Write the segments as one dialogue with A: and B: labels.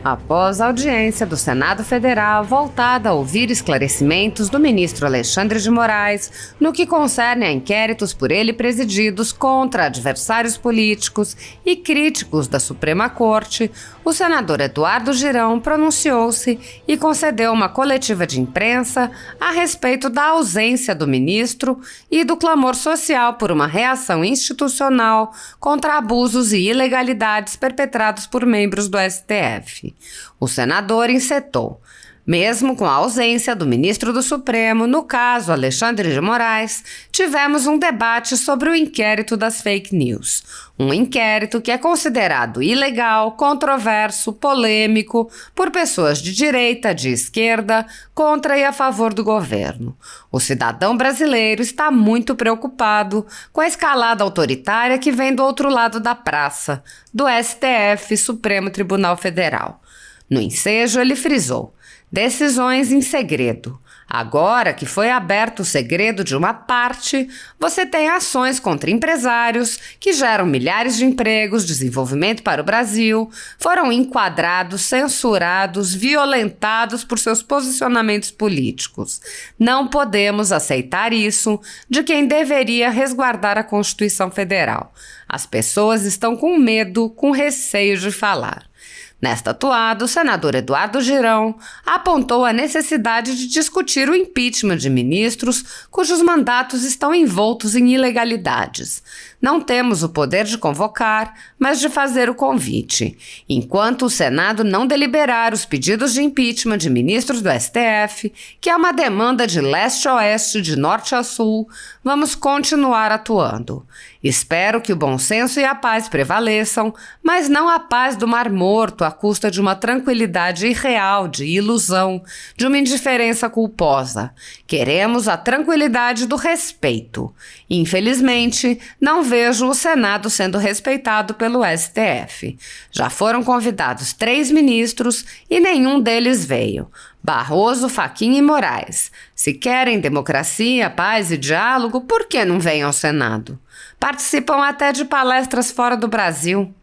A: Após a audiência do Senado Federal voltada a ouvir esclarecimentos do ministro Alexandre de Moraes no que concerne a inquéritos por ele presididos contra adversários políticos e críticos da Suprema Corte, o senador Eduardo Girão pronunciou-se e concedeu uma coletiva de imprensa a respeito da ausência do ministro e do clamor social por uma reação institucional contra abusos e ilegalidades perpetrados por membros do STF. O senador encetou: mesmo com a ausência do ministro do Supremo, no caso Alexandre de Moraes, tivemos um debate sobre o inquérito das fake news. Um inquérito que é considerado ilegal, controverso, polêmico por pessoas de direita, de esquerda, contra e a favor do governo. O cidadão brasileiro está muito preocupado com a escalada autoritária que vem do outro lado da praça, do STF, Supremo Tribunal Federal. No ensejo, ele frisou: decisões em segredo. Agora que foi aberto o segredo de uma parte, você tem ações contra empresários que geram milhares de empregos, desenvolvimento para o Brasil, foram enquadrados, censurados, violentados por seus posicionamentos políticos. Não podemos aceitar isso de quem deveria resguardar a Constituição Federal. As pessoas estão com medo, com receio de falar. Nesta toada, o senador Eduardo Girão apontou a necessidade de discutir o impeachment de ministros cujos mandatos estão envoltos em ilegalidades. Não temos o poder de convocar, mas de fazer o convite. Enquanto o Senado não deliberar os pedidos de impeachment de ministros do STF, que é uma demanda de leste a oeste, de norte a sul, vamos continuar atuando. Espero que o bom senso e a paz prevaleçam, mas não a paz do Mar Morto à custa de uma tranquilidade irreal, de ilusão, de uma indiferença culposa. Queremos a tranquilidade do respeito. Infelizmente, não vejo o Senado sendo respeitado pelo STF. Já foram convidados 3 ministros e nenhum deles veio. Barroso, Fachin e Moraes. Se querem democracia, paz e diálogo, por que não vêm ao Senado? Participam até de palestras fora do Brasil.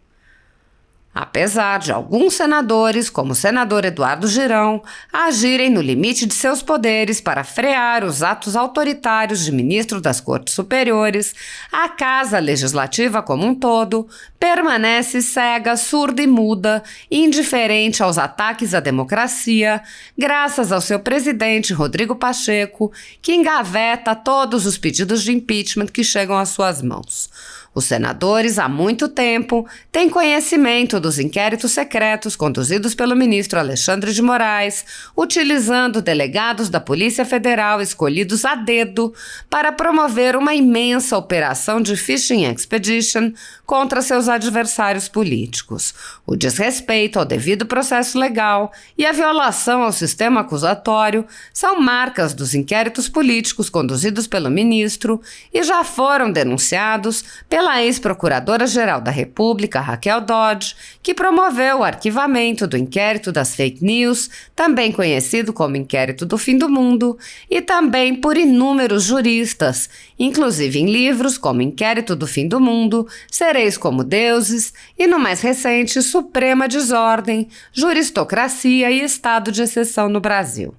A: Apesar de alguns senadores, como o senador Eduardo Girão, agirem no limite de seus poderes para frear os atos autoritários de ministros das Cortes Superiores, a Casa Legislativa como um todo permanece cega, surda e muda, indiferente aos ataques à democracia, graças ao seu presidente Rodrigo Pacheco, que engaveta todos os pedidos de impeachment que chegam às suas mãos. Os senadores, há muito tempo, têm conhecimento dos inquéritos secretos conduzidos pelo ministro Alexandre de Moraes, utilizando delegados da Polícia Federal escolhidos a dedo para promover uma imensa operação de fishing expedition contra seus adversários políticos. O desrespeito ao devido processo legal e a violação ao sistema acusatório são marcas dos inquéritos políticos conduzidos pelo ministro e já foram denunciados pela ex-procuradora-geral da República, Raquel Dodge, que promoveu o arquivamento do inquérito das fake news, também conhecido como inquérito do fim do mundo, e também por inúmeros juristas, inclusive em livros como Inquérito do Fim do Mundo, Sereis como Deuses e, no mais recente, Suprema Desordem, Juristocracia e Estado de Exceção no Brasil.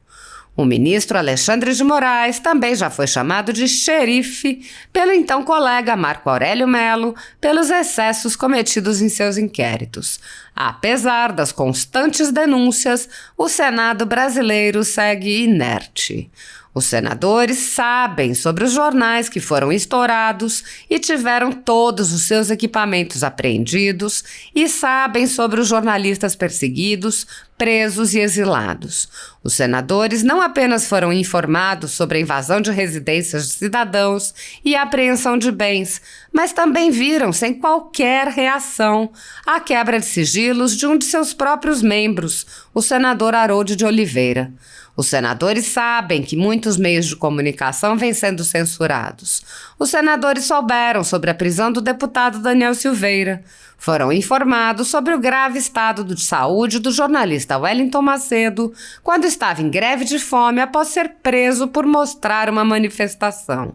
A: O ministro Alexandre de Moraes também já foi chamado de xerife pelo então colega Marco Aurélio Mello pelos excessos cometidos em seus inquéritos. Apesar das constantes denúncias, o Senado brasileiro segue inerte. Os senadores sabem sobre os jornais que foram estourados e tiveram todos os seus equipamentos apreendidos e sabem sobre os jornalistas perseguidos, presos e exilados. Os senadores não apenas foram informados sobre a invasão de residências de cidadãos e a apreensão de bens, mas também viram, sem qualquer reação, a quebra de sigilos de um de seus próprios membros, o senador Harold de Oliveira. Os senadores sabem que muitos meios de comunicação vêm sendo censurados. Os senadores souberam sobre a prisão do deputado Daniel Silveira. Foram informados sobre o grave estado de saúde do jornalista Wellington Macedo quando estava em greve de fome após ser preso por mostrar uma manifestação.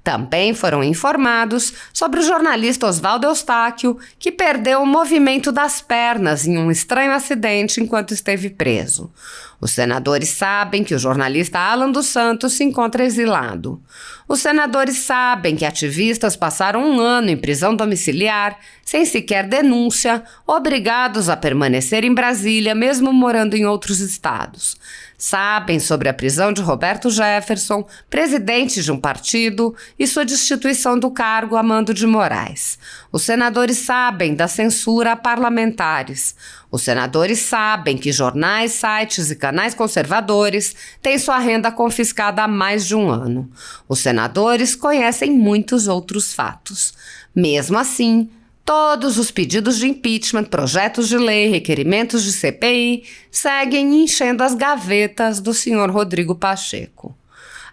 A: Também foram informados sobre o jornalista Oswaldo Eustáquio, que perdeu o movimento das pernas em um estranho acidente enquanto esteve preso. Os senadores sabem que o jornalista Alan dos Santos se encontra exilado. Os senadores sabem que ativistas passaram 1 ano em prisão domiciliar, sem sequer denúncia, obrigados a permanecer em Brasília, mesmo morando em outros estados. Sabem sobre a prisão de Roberto Jefferson, presidente de um partido, e sua destituição do cargo a mando de Moraes. Os senadores sabem da censura a parlamentares. Os senadores sabem que jornais, sites e canais conservadores têm sua renda confiscada há mais de 1 ano. Os senadores conhecem muitos outros fatos. Mesmo assim, todos os pedidos de impeachment, projetos de lei, requerimentos de CPI seguem enchendo as gavetas do senhor Rodrigo Pacheco.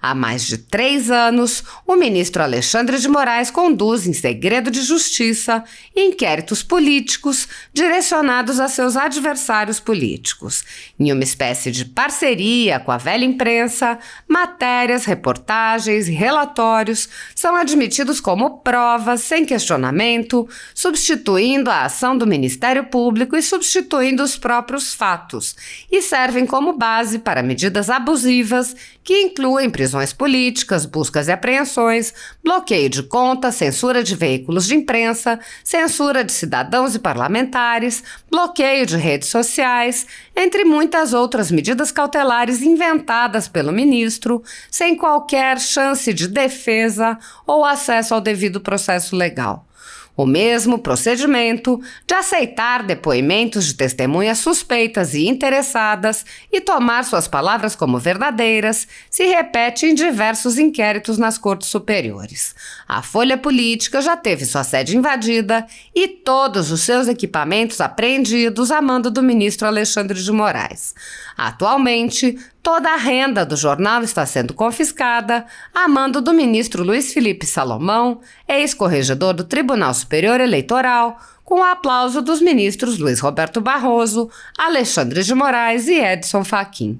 A: Há mais de 3 anos, o ministro Alexandre de Moraes conduz em segredo de justiça inquéritos políticos direcionados a seus adversários políticos. Em uma espécie de parceria com a velha imprensa, matérias, reportagens e relatórios são admitidos como provas sem questionamento, substituindo a ação do Ministério Público e substituindo os próprios fatos, e servem como base para medidas abusivas que incluem prisões políticas, buscas e apreensões, bloqueio de contas, censura de veículos de imprensa, censura de cidadãos e parlamentares, bloqueio de redes sociais, entre muitas outras medidas cautelares inventadas pelo ministro, sem qualquer chance de defesa ou acesso ao devido processo legal. O mesmo procedimento de aceitar depoimentos de testemunhas suspeitas e interessadas e tomar suas palavras como verdadeiras se repete em diversos inquéritos nas cortes superiores. A Folha Política já teve sua sede invadida e todos os seus equipamentos apreendidos a mando do ministro Alexandre de Moraes. Atualmente, toda a renda do jornal está sendo confiscada a mando do ministro Luiz Felipe Salomão, ex-corregedor do Tribunal Superior Eleitoral, com o aplauso dos ministros Luiz Roberto Barroso, Alexandre de Moraes e Edson Fachin.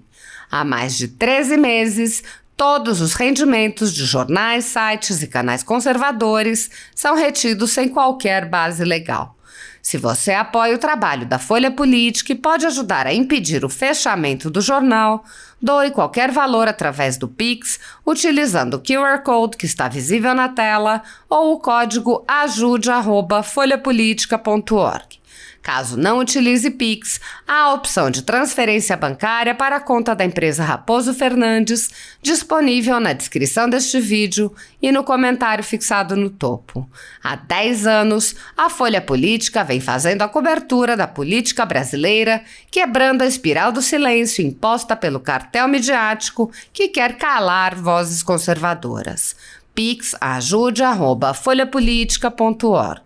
A: Há mais de 13 meses, todos os rendimentos de jornais, sites e canais conservadores são retidos sem qualquer base legal. Se você apoia o trabalho da Folha Política e pode ajudar a impedir o fechamento do jornal, doe qualquer valor através do Pix, utilizando o QR Code que está visível na tela ou o código ajude@folhapolitica.org. Caso não utilize Pix, há a opção de transferência bancária para a conta da empresa Raposo Fernandes, disponível na descrição deste vídeo e no comentário fixado no topo. Há 10 anos, a Folha Política vem fazendo a cobertura da política brasileira, quebrando a espiral do silêncio imposta pelo cartel midiático que quer calar vozes conservadoras. Pix ajude@folhapolitica.org.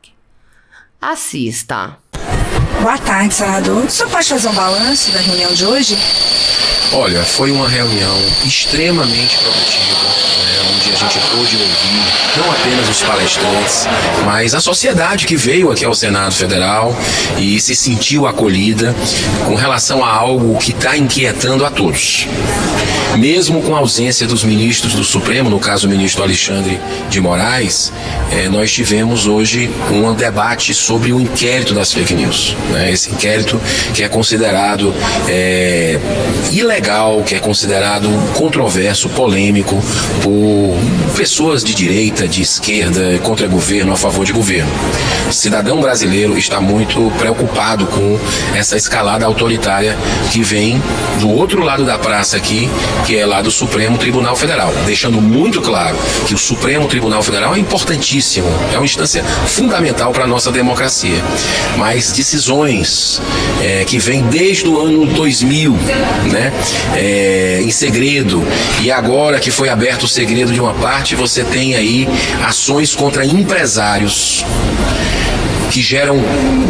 A: Assista.
B: Boa tarde, senador. O senhor pode fazer um balanço da reunião de hoje?
C: Olha, foi uma reunião extremamente produtiva, onde a gente pôde ouvir não apenas os palestrantes, mas a sociedade que veio aqui ao Senado Federal e se sentiu acolhida com relação a algo que está inquietando a todos. Mesmo com a ausência dos ministros do Supremo, no caso o ministro Alexandre de Moraes, nós tivemos hoje um debate sobre o inquérito das fake news. Esse inquérito que é considerado ilegal, que é considerado controverso, polêmico por pessoas de direita, de esquerda, contra governo, a favor de governo. O cidadão brasileiro está muito preocupado com essa escalada autoritária que vem do outro lado da praça aqui, que é lá do Supremo Tribunal Federal, deixando muito claro que o Supremo Tribunal Federal é importantíssimo, é uma instância fundamental para a nossa democracia, mas decisões que vêm desde o ano 2000, em segredo, e agora que foi aberto o segredo de uma parte, você tem aí ações contra empresários que geram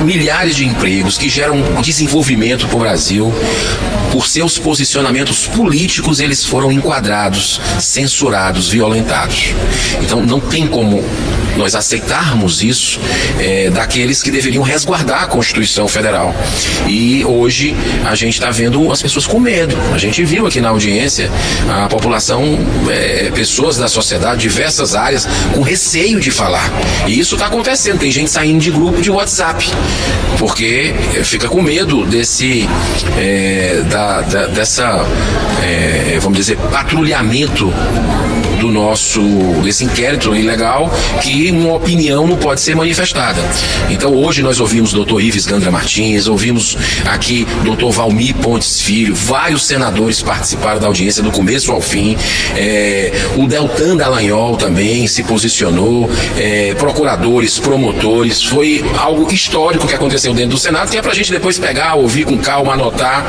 C: milhares de empregos, que geram desenvolvimento para o Brasil, por seus posicionamentos políticos, eles foram enquadrados, censurados, violentados. Então não tem como nós aceitarmos isso daqueles que deveriam resguardar a Constituição Federal. E hoje a gente está vendo as pessoas com medo. A gente viu aqui na audiência a população, pessoas da sociedade, diversas áreas, com receio de falar. E isso está acontecendo. Tem gente saindo de grupo de WhatsApp, porque fica com medo vamos dizer, patrulhamento desse inquérito ilegal, que uma opinião não pode ser manifestada. Então hoje nós ouvimos o Dr. Ives Gandra Martins, ouvimos aqui Dr. Valmir Pontes Filho, vários senadores participaram da audiência do começo ao fim, o Deltan Dallagnol também se posicionou, procuradores, promotores, foi algo histórico que aconteceu dentro do Senado, que é pra gente depois pegar, ouvir com calma, anotar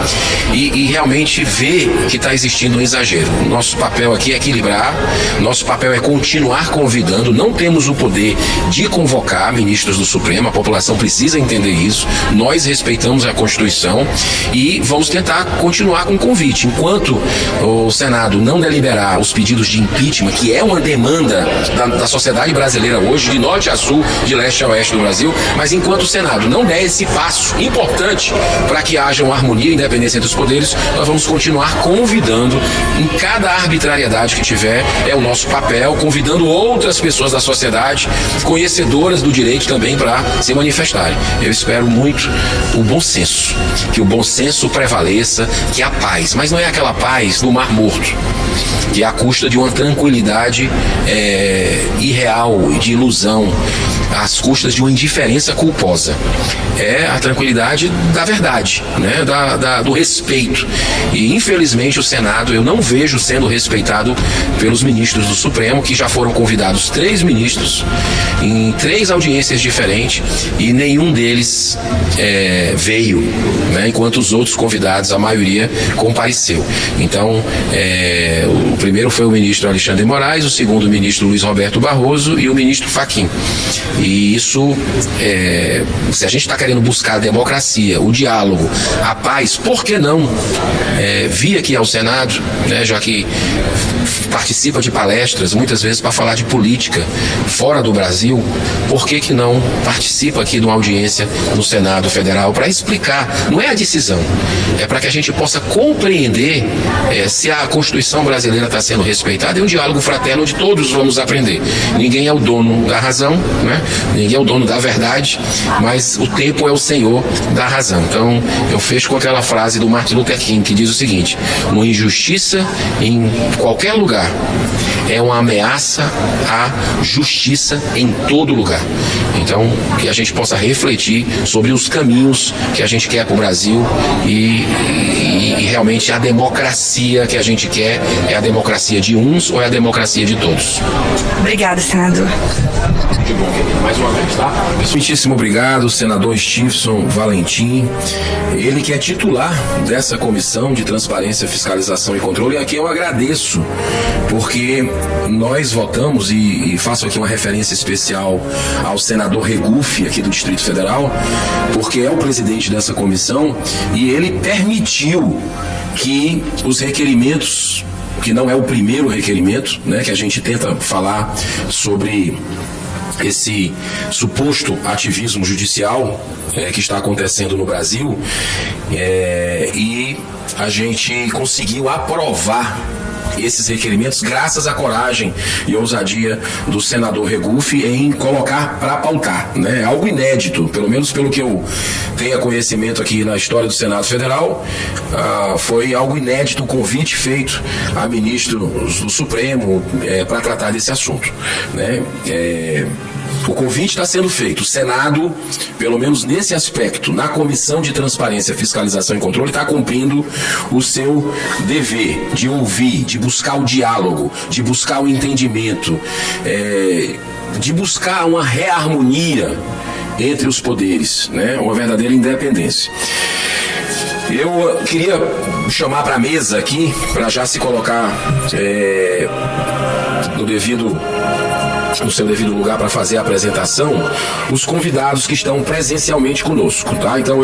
C: e realmente ver que está existindo um exagero. Nosso papel aqui é equilibrar. Nosso papel é continuar convidando. Não temos o poder de convocar ministros do Supremo. A população precisa entender isso. Nós respeitamos a Constituição e vamos tentar continuar com o convite. Enquanto o Senado não deliberar os pedidos de impeachment, que é uma demanda da sociedade brasileira hoje, de norte a sul, de leste a oeste do Brasil, mas enquanto o Senado não der esse passo importante para que haja uma harmonia e independência entre os poderes, nós vamos continuar convidando em cada arbitrariedade que tiver. É o nosso papel, convidando outras pessoas da sociedade, conhecedoras do direito também, para se manifestarem. Eu espero muito o bom senso, que o bom senso prevaleça, que a paz, mas não é aquela paz do Mar Morto, que é à custa de uma tranquilidade irreal e de ilusão, às custas de uma indiferença culposa. É a tranquilidade da verdade, né? do respeito. E infelizmente o Senado, eu não vejo sendo respeitado pelos ministros do Supremo, que já foram convidados 3 ministros em 3 audiências diferentes e nenhum deles veio, né? Enquanto os outros convidados, a maioria, compareceu. Então, o primeiro foi o ministro Alexandre de Moraes, o segundo o ministro Luiz Roberto Barroso e o ministro Fachin. E isso, se a gente está querendo buscar a democracia, o diálogo, a paz, por que não vir aqui ao Senado, né, já que participa de palestras, muitas vezes para falar de política fora do Brasil, por que não participa aqui de uma audiência no Senado Federal para explicar? Não é a decisão, é para que a gente possa compreender se a Constituição brasileira está sendo respeitada. É um diálogo fraterno onde todos vamos aprender. Ninguém é o dono da razão, né? Ninguém é o dono da verdade, mas o tempo é o senhor da razão. Então eu fecho com aquela frase do Martin Luther King, que diz o seguinte: uma injustiça em qualquer lugar é uma ameaça à justiça em todo lugar. Então, que a gente possa refletir sobre os caminhos que a gente quer para o Brasil e realmente a democracia que a gente quer é a democracia de uns ou é a democracia de todos.
B: Obrigada, senador.
C: Que bom, mais uma vez, tá? Muitíssimo obrigado, senador Stevenson Valentim. Ele que é titular dessa comissão de transparência, fiscalização e controle. E aqui eu agradeço, porque nós votamos, e faço aqui uma referência especial ao senador Regufe, aqui do Distrito Federal, porque é o presidente dessa comissão e ele permitiu que os requerimentos, que não é o primeiro requerimento, né, que a gente tenta falar sobre esse suposto ativismo judicial que está acontecendo no Brasil, e a gente conseguiu aprovar esses requerimentos graças à coragem e ousadia do senador Regufe em colocar para pautar, né? Algo inédito, pelo menos pelo que eu tenha conhecimento aqui na história do Senado Federal, foi algo inédito o convite feito a ministros do Supremo para tratar desse assunto, né? O convite está sendo feito. O Senado, pelo menos nesse aspecto, na Comissão de Transparência, Fiscalização e Controle, está cumprindo o seu dever de ouvir, de buscar o diálogo, de buscar o entendimento, de buscar uma reharmonia entre os poderes, né? Uma verdadeira independência. Eu queria chamar para a mesa aqui, para já se colocar no devido no seu devido lugar para fazer a apresentação os convidados que estão presencialmente conosco, tá? Então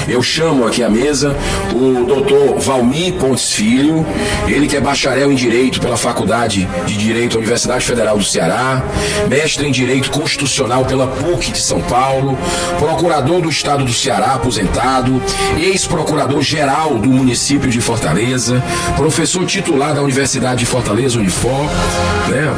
C: eu chamo aqui à mesa o Dr. Valmir Pontes Filho, ele que é bacharel em Direito pela Faculdade de Direito da Universidade Federal do Ceará, mestre em Direito Constitucional pela PUC de São Paulo, procurador do Estado do Ceará, aposentado, ex-procurador-geral do município de Fortaleza, professor titular da Universidade de Fortaleza, Unifor, né?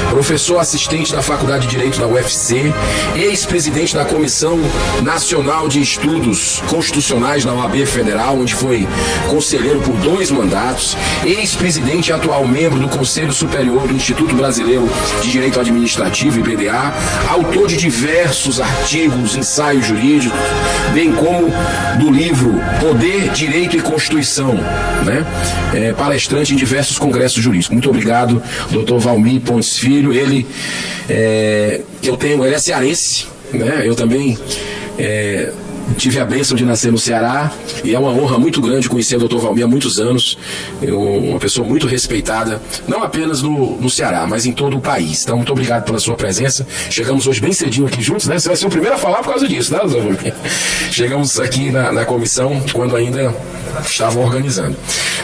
C: Professor assistente da Faculdade de Direito da UFC, ex-presidente da Comissão Nacional de Estudos Constitucionais da OAB Federal, onde foi conselheiro por 2 mandatos, ex-presidente e atual membro do Conselho Superior do Instituto Brasileiro de Direito Administrativo, IBDA, autor de diversos artigos, ensaios jurídicos, bem como do livro Poder, Direito e Constituição, né? Palestrante em diversos congressos jurídicos. Muito obrigado, Dr. Valmir Pontes Filho. Ele é cearense, né? Eu também tive a bênção de nascer no Ceará e é uma honra muito grande conhecer o Dr. Valmir há muitos anos. Uma pessoa muito respeitada, não apenas no Ceará, mas em todo o país. Então, muito obrigado pela sua presença. Chegamos hoje bem cedinho aqui juntos, né? Você vai ser o primeiro a falar por causa disso, né, Dr. Valmir? Chegamos aqui na comissão quando ainda estavam organizando.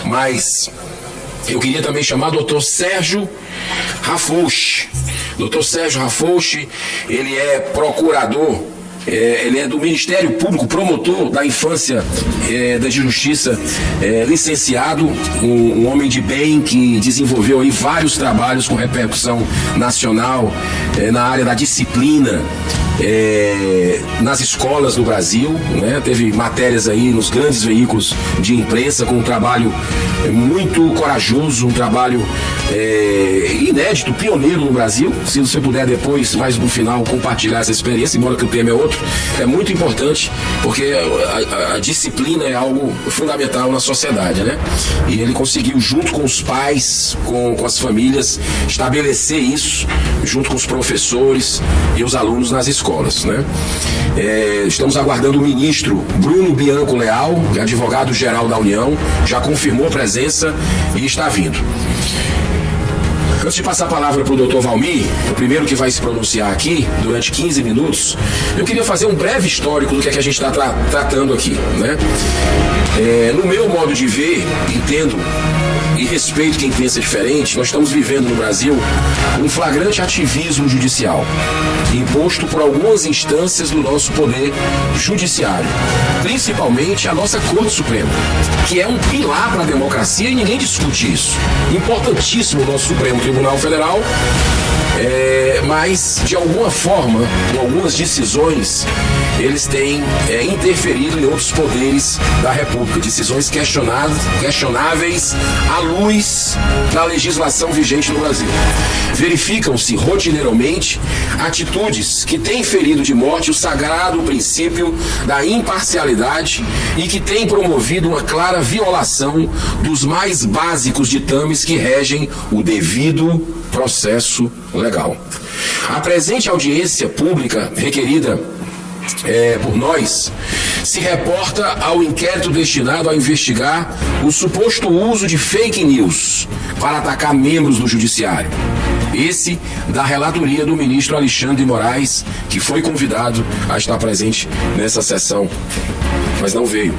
C: Mas eu queria também chamar o Dr. Sérgio Rafouche. Dr. Sérgio Rafouche, ele é procurador, ele é do Ministério Público, promotor da infância, da justiça, licenciado, um homem de bem que desenvolveu aí vários trabalhos com repercussão nacional na área da disciplina, nas escolas do Brasil, né? Teve matérias aí nos grandes veículos de imprensa com um trabalho muito corajoso, um trabalho inédito, pioneiro no Brasil. Se você puder depois, mais no final, compartilhar essa experiência, embora que o tema é outro, é muito importante, porque a disciplina é algo fundamental na sociedade, né? E ele conseguiu, junto com os pais, com as famílias, estabelecer isso, junto com os professores e os alunos nas escolas, né? Estamos aguardando o ministro Bruno Bianco Leal, advogado-geral da União, já confirmou presença e está vindo. Antes de passar a palavra para o Dr. Valmir, o primeiro que vai se pronunciar aqui, durante 15 minutos, eu queria fazer um breve histórico do que é que a gente está tratando aqui, né? No meu modo de ver, entendo e respeito quem pensa diferente, nós estamos vivendo no Brasil um flagrante ativismo judicial, imposto por algumas instâncias do nosso poder judiciário, principalmente a nossa Corte Suprema, que é um pilar para a democracia e ninguém discute isso. Importantíssimo o nosso Supremo Tribunal Federal, mas de alguma forma, com algumas decisões, eles têm interferido em outros poderes da República, decisões questionáveis à luz da legislação vigente no Brasil. Verificam-se rotineiramente atitudes que têm ferido de morte o sagrado princípio da imparcialidade e que têm promovido uma clara violação dos mais básicos ditames que regem o devido processo legal. A presente audiência pública requerida por nós, se reporta ao inquérito destinado a investigar o suposto uso de fake news para atacar membros do judiciário. Esse da relatoria do ministro Alexandre de Moraes, que foi convidado a estar presente nessa sessão, mas não veio.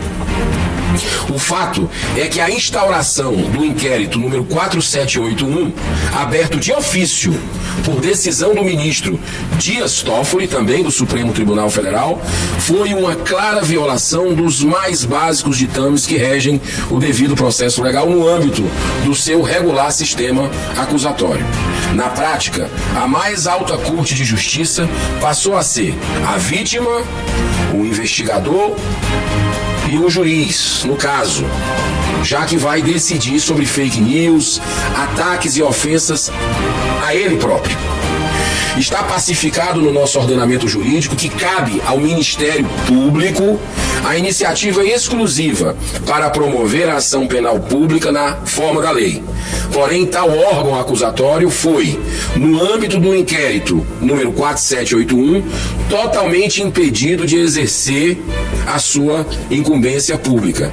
C: O fato é que a instauração do inquérito número 4781, aberto de ofício por decisão do ministro Dias Toffoli, também do Supremo Tribunal Federal, foi uma clara violação dos mais básicos ditames que regem o devido processo legal no âmbito do seu regular sistema acusatório. Na prática, a mais alta Corte de Justiça passou a ser a vítima, o investigador e o juiz, no caso, já que vai decidir sobre fake news, ataques e ofensas a ele próprio. Está pacificado no nosso ordenamento jurídico que cabe ao Ministério Público a iniciativa exclusiva para promover a ação penal pública na forma da lei. Porém, tal órgão acusatório foi, no âmbito do inquérito número 4781, totalmente impedido de exercer a sua incumbência pública.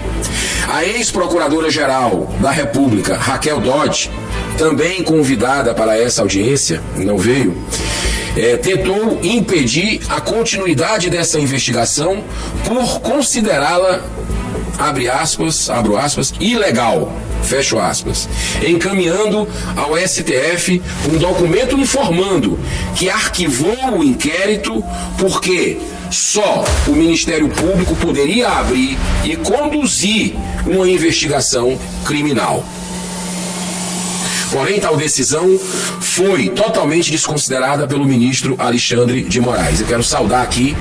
C: A ex-procuradora-geral da República, Raquel Dodge, também convidada para essa audiência, não veio, tentou impedir a continuidade dessa investigação por considerá-la, abre aspas, abro aspas, ilegal, fecho aspas, encaminhando ao STF um documento informando que arquivou o inquérito porque só o Ministério Público poderia abrir e conduzir uma investigação criminal. Porém, tal decisão foi totalmente desconsiderada pelo ministro Alexandre de Moraes. Eu quero saudar aqui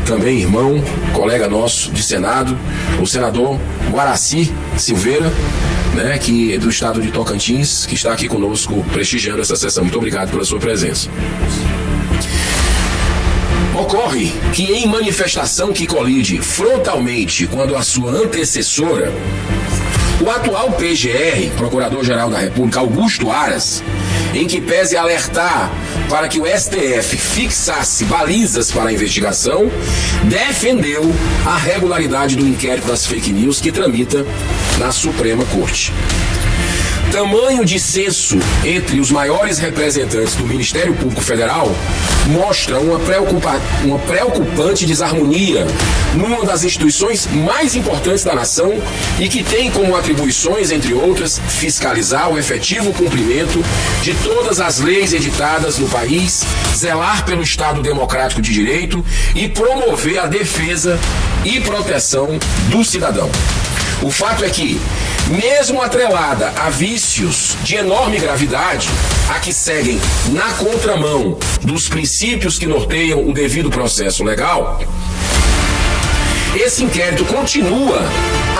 C: também irmão, colega nosso de Senado, o senador Guaraci Silveira, né, que é do estado de Tocantins, que está aqui conosco prestigiando essa sessão. Muito obrigado pela sua presença. Ocorre que em manifestação que colide frontalmente quando a sua antecessora, o atual PGR, Procurador-Geral da República, Augusto Aras, em que pese alertar para que o STF fixasse balizas para a investigação, defendeu a regularidade do inquérito das fake news que tramita na Suprema Corte. Tamanho dissenso entre os maiores representantes do Ministério Público Federal mostra uma preocupante desarmonia numa das instituições mais importantes da nação e que tem como atribuições, entre outras, fiscalizar o efetivo cumprimento de todas as leis editadas no país, zelar pelo Estado Democrático de Direito e promover a defesa e proteção do cidadão. O fato é que, mesmo atrelada a vícios de enorme gravidade, a que seguem na contramão dos princípios que norteiam o devido processo legal, esse inquérito continua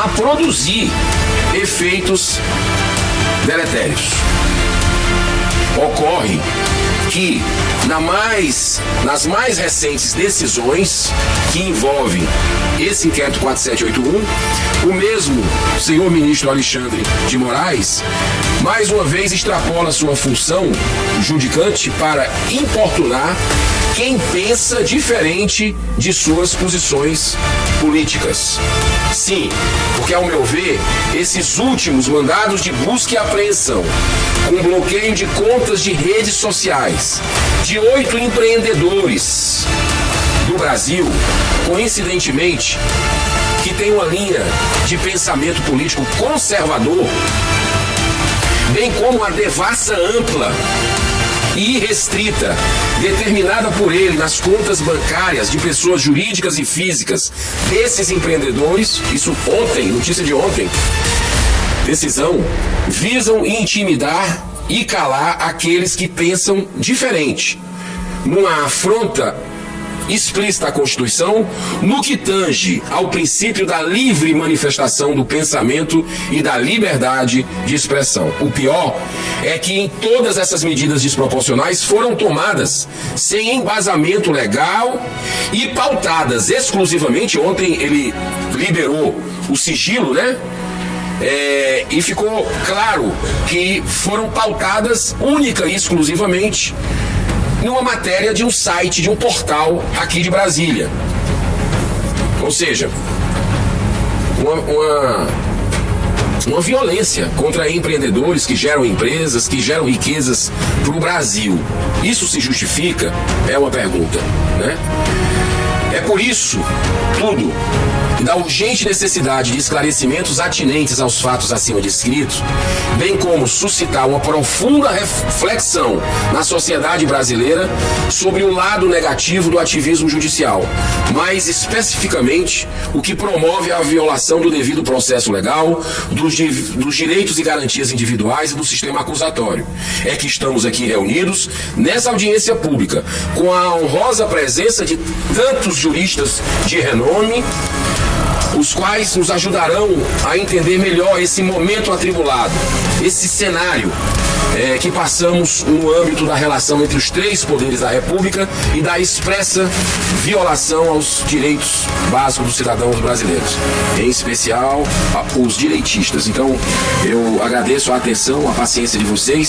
C: a produzir efeitos deletérios. Ocorre que nas mais recentes decisões que envolvem esse inquérito 4781, o mesmo senhor ministro Alexandre de Moraes, mais uma vez extrapola sua função judicante para importunar quem pensa diferente de suas posições políticas. Sim, porque ao meu ver, esses últimos mandados de busca e apreensão, com bloqueio de contas de redes sociais, de 8 empreendedores do Brasil, coincidentemente, que tem uma linha de pensamento político conservador, bem como a devassa ampla e irrestrita determinada por ele nas contas bancárias de pessoas jurídicas e físicas desses empreendedores, isso ontem, notícia de ontem, decisão, visam intimidar e calar aqueles que pensam diferente, numa afronta explícita à Constituição, no que tange ao princípio da livre manifestação do pensamento e da liberdade de expressão. O pior é que em todas essas medidas desproporcionais foram tomadas sem embasamento legal e pautadas exclusivamente, ontem ele liberou o sigilo, né? E ficou claro que foram pautadas única e exclusivamente numa matéria de um site, de um portal aqui de Brasília. Ou seja, uma violência contra empreendedores que geram empresas, que geram riquezas para o Brasil. Isso se justifica? É uma pergunta, né? É por isso, tudo, e da urgente necessidade de esclarecimentos atinentes aos fatos acima descritos, bem como suscitar uma profunda reflexão na sociedade brasileira sobre o lado negativo do ativismo judicial, mais especificamente o que promove a violação do devido processo legal, dos direitos e garantias individuais e do sistema acusatório. É que estamos aqui reunidos nessa audiência pública, com a honrosa presença de tantos juristas de renome, os quais nos ajudarão a entender melhor esse momento atribulado, esse cenário que passamos no âmbito da relação entre os três poderes da República e da expressa violação aos direitos básicos dos cidadãos brasileiros, em especial os direitistas. Então, eu agradeço a atenção, a paciência de vocês